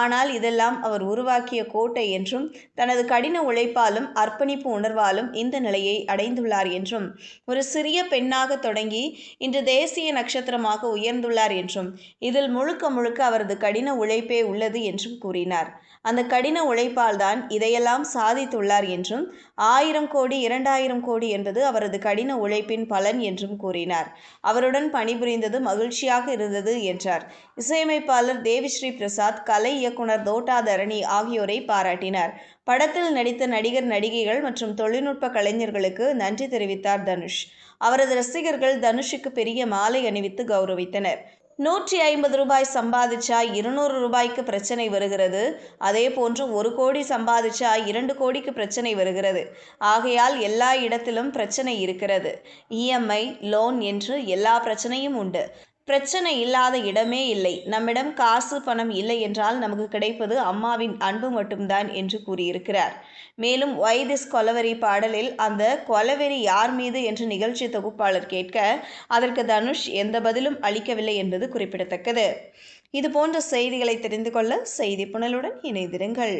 ஆனால் இதெல்லாம் அவர் உருவாக்கிய கோட்டை என்றும் தனது கடின உழைப்பாலும் அர்ப்பணிப்பு உணர்வாலும் இந்த நிலையை அடைந்துள்ளார் என்றும் ஒரு சிறிய பெண்ணாக தொடங்கி இன்று தேசிய நட்சத்திரமாக உயர்ந்துள்ளார் என்றும் இதில் முழுக்க முழுக்க அவரது கடின உழைப்பே உள்ளது என்றும் கூறினார். அந்த கடின உழைப்பால் தான் இதையெல்லாம் சாதித்துள்ளார் என்றும் 1000 கோடி 2000 கோடி என்பது அவரது கடின உழைப்பின் பலன் என்றும் கூறினார். அவருடன் பணிபுரிந்தது மகிழ்ச்சியாக இருந்தது என்றார். இசையமைப்பாளர் தேவிஸ்ரீ பிரசாத், கலை இயக்குனர் தோட்டா தரணி ஆகியோரை பாராட்டினார். படத்தில் நடித்த நடிகர் நடிகைகள் மற்றும் தொழில்நுட்ப கலைஞர்களுக்கு நன்றி தெரிவித்தார் தனுஷ். அவரது ரசிகர்கள் தனுஷுக்கு பெரிய மாலை அணிவித்து கௌரவித்தனர். 150 ரூபாய் சம்பாதிச்சா 200 ரூபாய்க்கு பிரச்சனை வருகிறது. அதே போன்று 1 கோடி சம்பாதிச்சா 2 கோடிக்கு பிரச்சனை வருகிறது. ஆகையால் எல்லா இடத்திலும் பிரச்சனை இருக்கிறது. இஎம்ஐ, லோன் என்று எல்லா பிரச்சனையும் உண்டு. பிரச்சனை இல்லாத இடமே இல்லை. நம்மிடம் காசு பணம் இல்லை என்றால் நமக்கு கிடைப்பது அம்மாவின் அன்பு மட்டும்தான் என்று கூறியிருக்கிறார். மேலும் ஒய் திஸ் கொலவெறி பாடலில் அந்த கொலவெறி யார் மீது என்று நிகழ்ச்சி தொகுப்பாளர் கேட்க அதற்கு தனுஷ் எந்த பதிலும் அளிக்கவில்லை என்பது குறிப்பிடத்தக்கது. இதுபோன்ற செய்திகளை தெரிந்து கொள்ள செய்தி புனலுடன் இணைந்திருங்கள்.